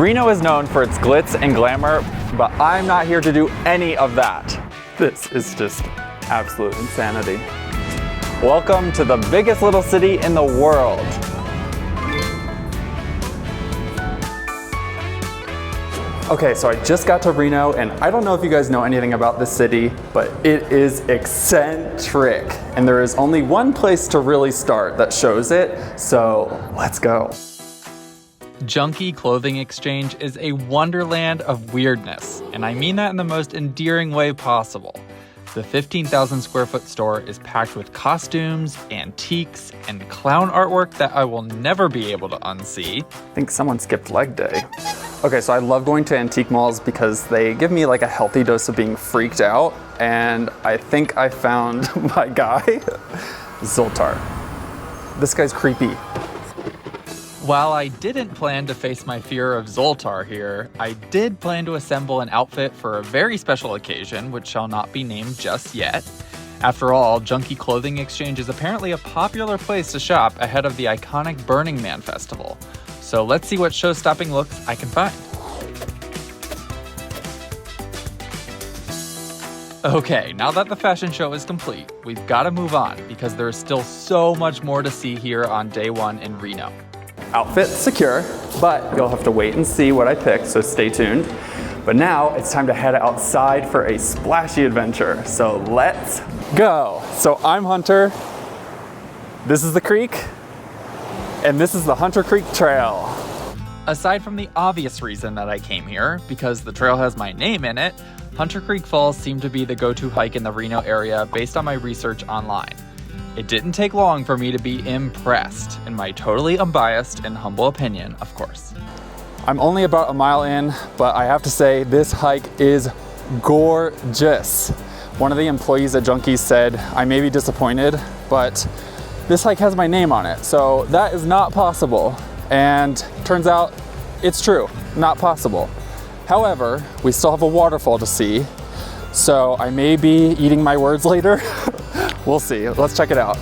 Reno is known for its glitz and glamour, but I'm not here to do any of that. This is just absolute insanity. Welcome to the biggest little city in the world. Okay, so I just got to Reno, and I don't know if you guys know anything about this city, but it is eccentric. And there is only one place to really start that shows it, so let's go. Junkee Clothing Exchange is a wonderland of weirdness, and I mean that in the most endearing way possible. The 15,000 square foot store is packed with costumes, antiques, and clown artwork that I will never be able to unsee. I think someone skipped leg day. Okay, so I love going to antique malls because they give me like a healthy dose of being freaked out, and I think I found my guy, Zoltar. This guy's creepy. While I didn't plan to face my fear of Zoltar here, I did plan to assemble an outfit for a very special occasion, which shall not be named just yet. After all, Junkee Clothing Exchange is apparently a popular place to shop ahead of the iconic Burning Man festival. So let's see what show-stopping looks I can find. Okay, now that the fashion show is complete, we've got to move on because there is still so much more to see here on day one in Reno. Outfit secure, but you'll have to wait and see what I pick, so stay tuned. But now it's time to head outside for a splashy adventure, so let's go. So I'm Hunter, this is the creek, and this is the Hunter Creek Trail. Aside from the obvious reason that I came here, because the trail has my name in it, Hunter Creek Falls seemed to be the go-to hike in the Reno area based on my research online. It didn't take long for me to be impressed, in my totally unbiased and humble opinion, of course. I'm only about a mile in, but I have to say this hike is gorgeous. One of the employees at Junkee said, I may be disappointed, but this hike has my name on it, so that is not possible. And turns out it's true, not possible. However, we still have a waterfall to see, so I may be eating my words later. We'll see. Let's check it out.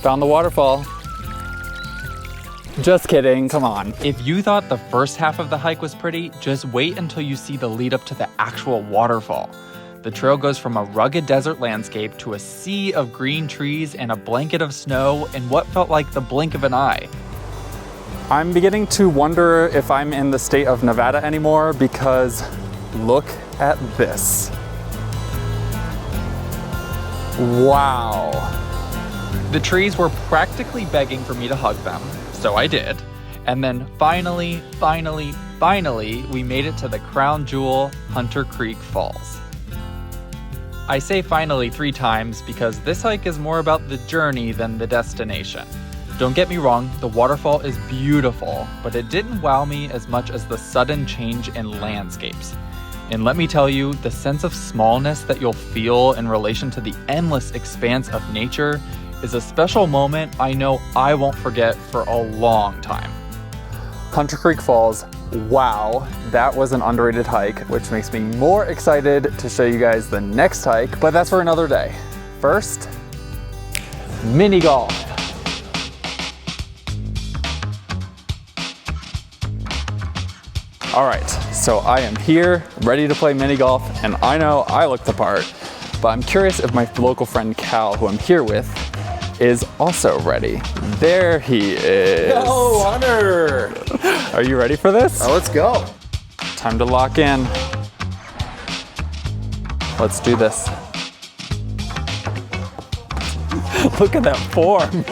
Found the waterfall. Just kidding, come on. If you thought the first half of the hike was pretty, just wait until you see the lead up to the actual waterfall. The trail goes from a rugged desert landscape to a sea of green trees and a blanket of snow in what felt like the blink of an eye. I'm beginning to wonder if I'm in the state of Nevada anymore because look at this. Wow. The trees were practically begging for me to hug them, so I did. And then finally, we made it to the crown jewel, Hunter Creek Falls. I say finally 3 times because this hike is more about the journey than the destination. Don't get me wrong, the waterfall is beautiful, but it didn't wow me as much as the sudden change in landscapes. And let me tell you, the sense of smallness that you'll feel in relation to the endless expanse of nature is a special moment I know I won't forget for a long time. Hunter Creek Falls, wow, that was an underrated hike, which makes me more excited to show you guys the next hike, but that's for another day. First, mini golf. All right, so I am here, ready to play mini golf, and I know I look the part, but I'm curious if my local friend Cal, who I'm here with, is also ready. There he is. Hello, Hunter. Are you ready for this? Let's go. Time to lock in. Let's do this. Look at that form.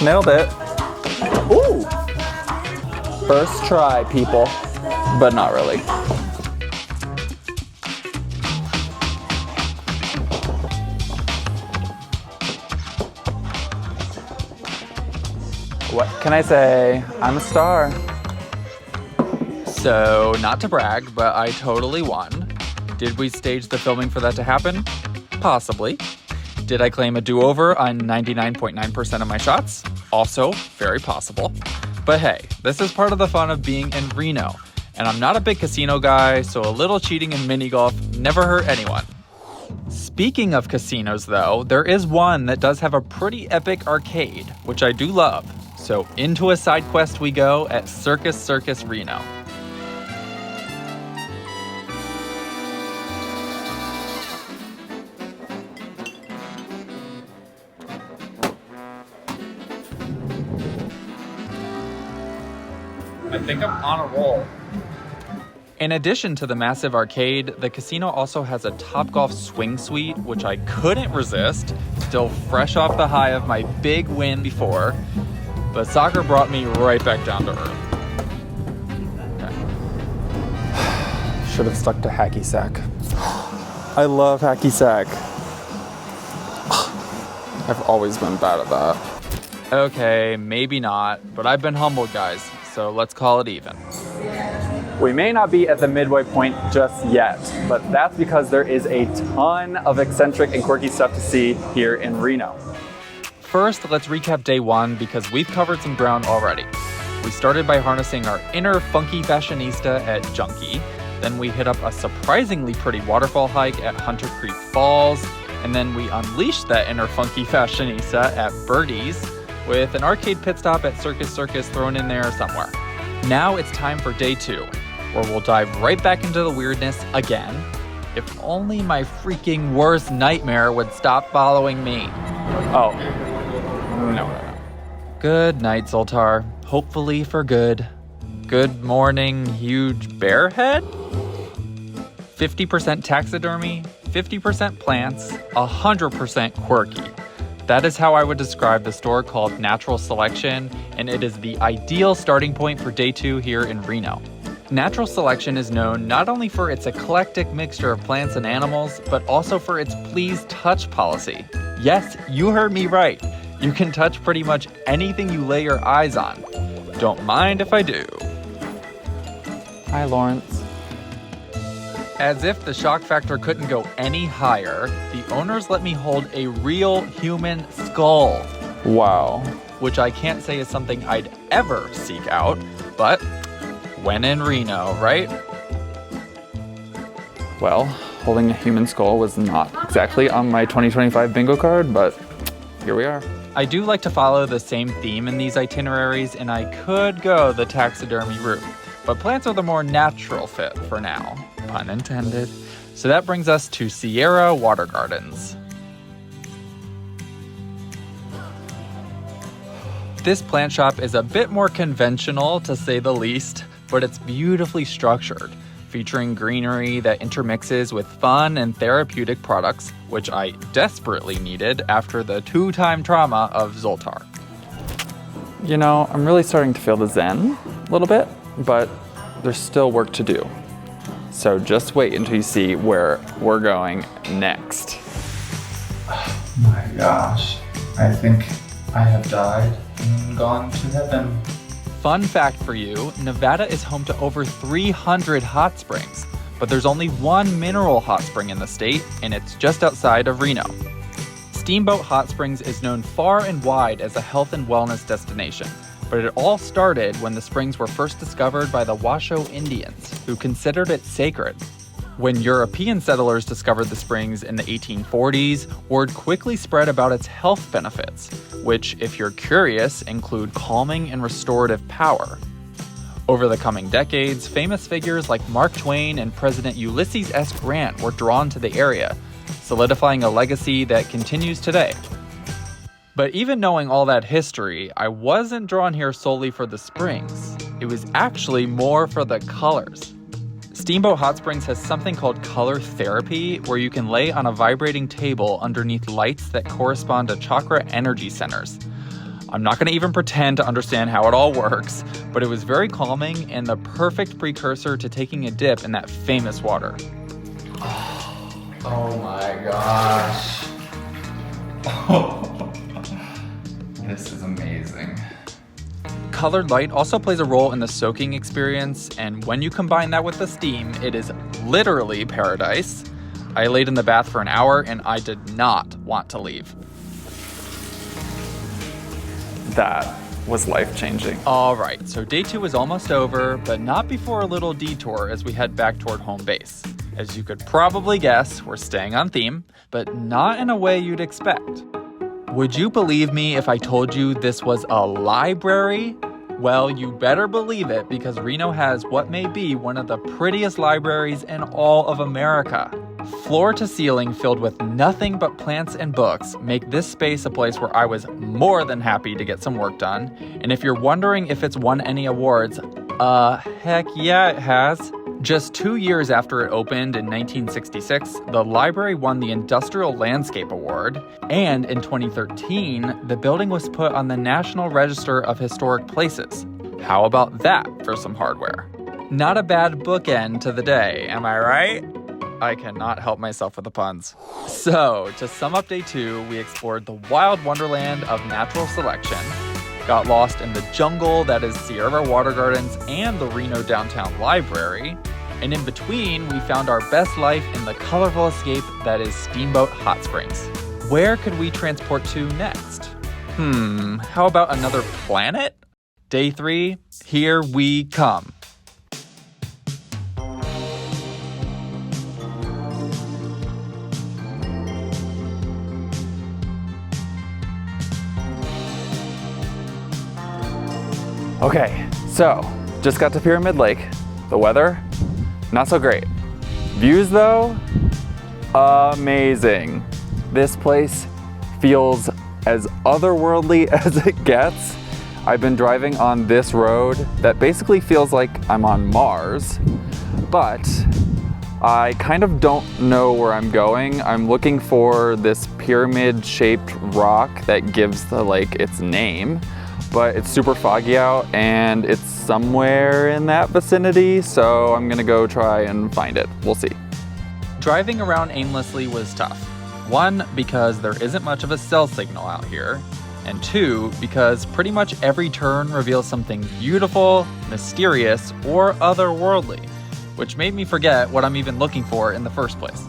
Nailed it. Ooh. First try, people, but not really. What can I say? I'm a star. So, not to brag, but I totally won. Did we stage the filming for that to happen? Possibly. Did I claim a do-over on 99.9% of my shots? Also, very possible. But hey, this is part of the fun of being in Reno, And I'm not a big casino guy, so a little cheating in mini golf never hurt anyone. Speaking of casinos though, there is one that does have a pretty epic arcade, which I do love. So into a side quest we go at Circus Reno. I think I'm on a roll. In addition to the massive arcade, the casino also has a Topgolf swing suite, which I couldn't resist, still fresh off the high of my big win before, but soccer brought me right back down to earth. Okay. Should have stuck to hacky sack. I love hacky sack. I've always been bad at that. Okay, maybe not, but I've been humbled, guys, so let's call it even. We may not be at the midway point just yet, but that's because there is a ton of eccentric and quirky stuff to see here in Reno. First, let's recap day one because we've covered some ground already. We started by harnessing our inner funky fashionista at Junkee, then we hit up a surprisingly pretty waterfall hike at Hunter Creek Falls, and then we unleashed that inner funky fashionista at Birdeez with an arcade pit stop at Circus thrown in there somewhere. Now it's time for day two, where we'll dive right back into the weirdness again. If only my freaking worst nightmare would stop following me. Oh, no. Good night, Zoltar. Hopefully for good. Good morning, huge bear head? 50% taxidermy, 50% plants, 100% quirky. That is how I would describe the store called Natural Selection, and it is the ideal starting point for day two here in Reno. Natural Selection is known not only for its eclectic mixture of plants and animals, but also for its please touch policy. Yes, you heard me right. You can touch pretty much anything you lay your eyes on. Don't mind if I do. Hi, Lawrence. As if the shock factor couldn't go any higher, the owners let me hold a real human skull. Wow. Which I can't say is something I'd ever seek out, but when in Reno, right? Well, holding a human skull was not exactly on my 2025 bingo card, but here we are. I do like to follow the same theme in these itineraries, and I could go the taxidermy route, but plants are the more natural fit for now, pun intended. So that brings us to Sierra Water Gardens. This plant shop is a bit more conventional, to say the least, but it's beautifully structured, featuring greenery that intermixes with fun and therapeutic products, which I desperately needed after the two-time trauma of Zoltar. You know, I'm really starting to feel the zen a little bit, but there's still work to do. So just wait until you see where we're going next. Oh my gosh, I think I have died and gone to heaven. Fun fact for you, Nevada is home to over 300 hot springs, but there's only one mineral hot spring in the state, and it's just outside of Reno. Steamboat Hot Springs is known far and wide as a health and wellness destination, but it all started when the springs were first discovered by the Washoe Indians, who considered it sacred. When European settlers discovered the springs in the 1840s, word quickly spread about its health benefits, which, if you're curious, include calming and restorative power. Over the coming decades, famous figures like Mark Twain and President Ulysses S. Grant were drawn to the area, solidifying a legacy that continues today. But even knowing all that history, I wasn't drawn here solely for the springs. It was actually more for the colors. Steamboat Hot Springs has something called color therapy, where you can lay on a vibrating table underneath lights that correspond to chakra energy centers. I'm not going to even pretend to understand how it all works, but it was very calming and the perfect precursor to taking a dip in that famous water. Oh my gosh. This is amazing. Colored light also plays a role in the soaking experience, and when you combine that with the steam, it is literally paradise. I laid in the bath for an hour and I did not want to leave. That was life-changing. All right, so day 2 is almost over, but not before a little detour as we head back toward home base. As you could probably guess, we're staying on theme, but not in a way you'd expect. Would you believe me if I told you this was a library? Well, you better believe it, because Reno has what may be one of the prettiest libraries in all of America. Floor to ceiling filled with nothing but plants and books make this space a place where I was more than happy to get some work done. And if you're wondering if it's won any awards, heck yeah, it has. Just 2 years after it opened in 1966, the library won the Industrial Landscape Award, and in 2013, the building was put on the National Register of Historic Places. How about that for some hardware? Not a bad bookend to the day, am I right? I cannot help myself with the puns. So, to sum up day 2, we explored the wild wonderland of natural selection, got lost in the jungle that is Sierra Water Gardens and the Reno Downtown Library, and in between, we found our best life in the colorful escape that is Steamboat Hot Springs. Where could we transport to next? How about another planet? Day 3, here we come. Okay, so just got to Pyramid Lake. The weather, not so great. Views though, amazing. This place feels as otherworldly as it gets. I've been driving on this road that basically feels like I'm on Mars, but I kind of don't know where I'm going. I'm looking for this pyramid-shaped rock that gives the lake its name, but it's super foggy out and it's somewhere in that vicinity, so I'm gonna go try and find it. We'll see. Driving around aimlessly was tough. 1, because there isn't much of a cell signal out here, and 2, because pretty much every turn reveals something beautiful, mysterious, or otherworldly, which made me forget what I'm even looking for in the first place.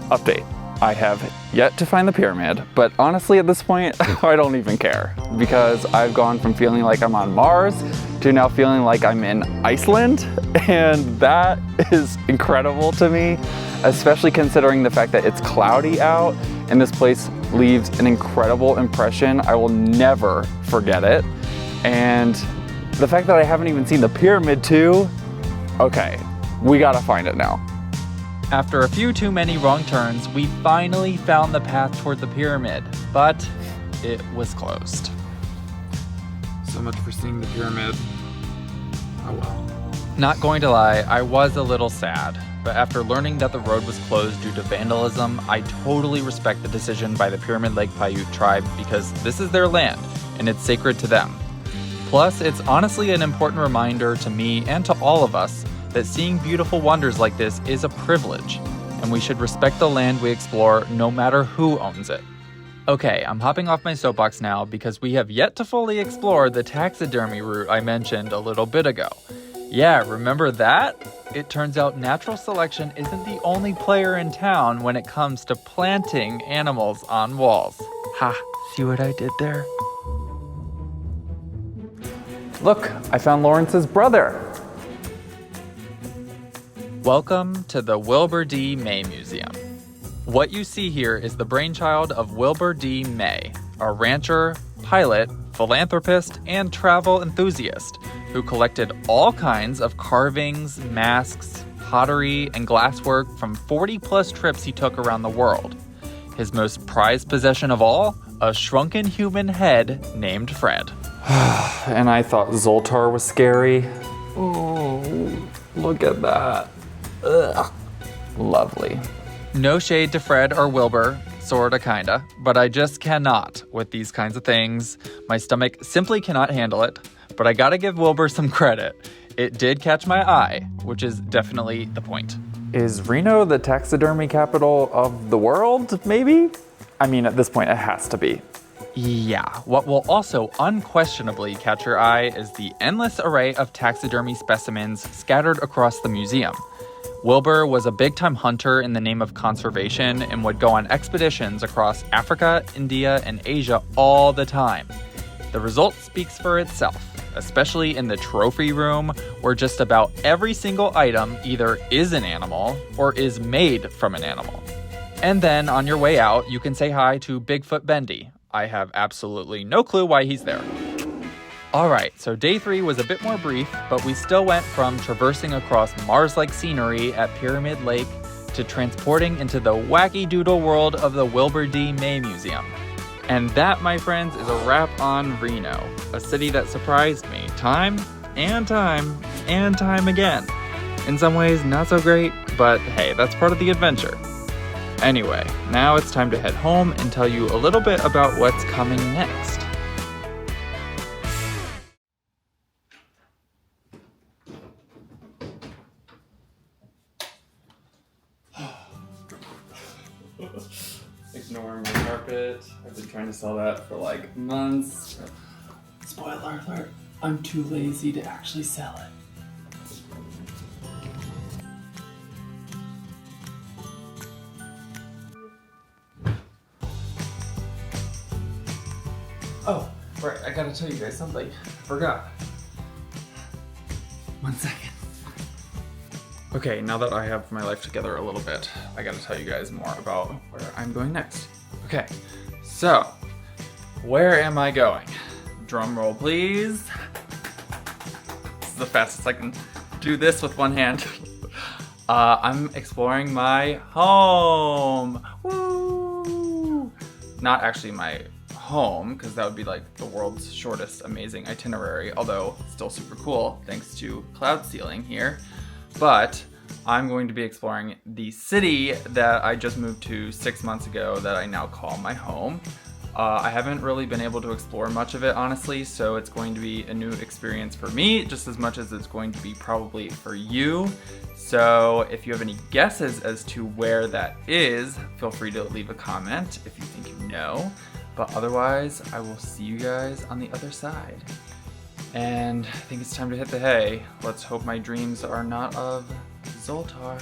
Update. I have yet to find the pyramid, but honestly at this point, I don't even care, because I've gone from feeling like I'm on Mars to now feeling like I'm in Iceland, and that is incredible to me, especially considering the fact that it's cloudy out, and this place leaves an incredible impression. I will never forget it, and the fact that I haven't even seen the pyramid too, okay, we gotta find it now. After a few too many wrong turns, we finally found the path toward the pyramid, but it was closed. So much for seeing the pyramid. Oh well. Not going to lie, I was a little sad, but after learning that the road was closed due to vandalism, I totally respect the decision by the Pyramid Lake Paiute tribe because this is their land and it's sacred to them. Plus, it's honestly an important reminder to me and to all of us that seeing beautiful wonders like this is a privilege, and we should respect the land we explore no matter who owns it. Okay, I'm hopping off my soapbox now because we have yet to fully explore the taxidermy route I mentioned a little bit ago. Yeah, remember that? It turns out natural selection isn't the only player in town when it comes to planting animals on walls. Ha, see what I did there? Look, I found Lawrence's brother. Welcome to the Wilbur D. May Museum. What you see here is the brainchild of Wilbur D. May, a rancher, pilot, philanthropist, and travel enthusiast who collected all kinds of carvings, masks, pottery, and glasswork from 40-plus trips he took around the world. His most prized possession of all? A shrunken human head named Fred. And I thought Zoltar was scary. Oh, look at that. Ugh. Lovely. No shade to Fred or Wilbur, sorta kinda, but I just cannot with these kinds of things. My stomach simply cannot handle it, but I gotta give Wilbur some credit. It did catch my eye, which is definitely the point. Is Reno the taxidermy capital of the world, maybe? I mean, at this point, it has to be. Yeah, what will also unquestionably catch your eye is the endless array of taxidermy specimens scattered across the museum. Wilbur was a big-time hunter in the name of conservation and would go on expeditions across Africa, India, and Asia all the time. The result speaks for itself, especially in the trophy room, where just about every single item either is an animal or is made from an animal. And then on your way out, you can say hi to Bigfoot Bendy. I have absolutely no clue why he's there. Alright, so day 3 was a bit more brief, but we still went from traversing across Mars-like scenery at Pyramid Lake to transporting into the wacky doodle world of the Wilbur D May Museum. And that, my friends, is a wrap on Reno, a city that surprised me time and time and time again. In some ways, not so great, but hey, that's part of the adventure. Anyway, now it's time to head home and tell you a little bit about what's coming next. Ignoring my carpet. I've been trying to sell that for like months. Spoiler alert, I'm too lazy to actually sell it. Oh, right, I gotta tell you guys something. I forgot. 1 second. Okay, now that I have my life together a little bit, I gotta tell you guys more about where I'm going next. Okay, so, where am I going? Drum roll, please. This is the fastest I can do this with one hand. I'm exploring my home. Woo! Not actually my home, because that would be like the world's shortest amazing itinerary, although still super cool thanks to cloud sealing here. But I'm going to be exploring the city that I just moved to 6 months ago that I now call my home. I haven't really been able to explore much of it, honestly, so it's going to be a new experience for me, just as much as it's going to be probably for you. So if you have any guesses as to where that is, feel free to leave a comment if you think you know. But otherwise, I will see you guys on the other side. And I think it's time to hit the hay. Let's hope my dreams are not of Zoltar.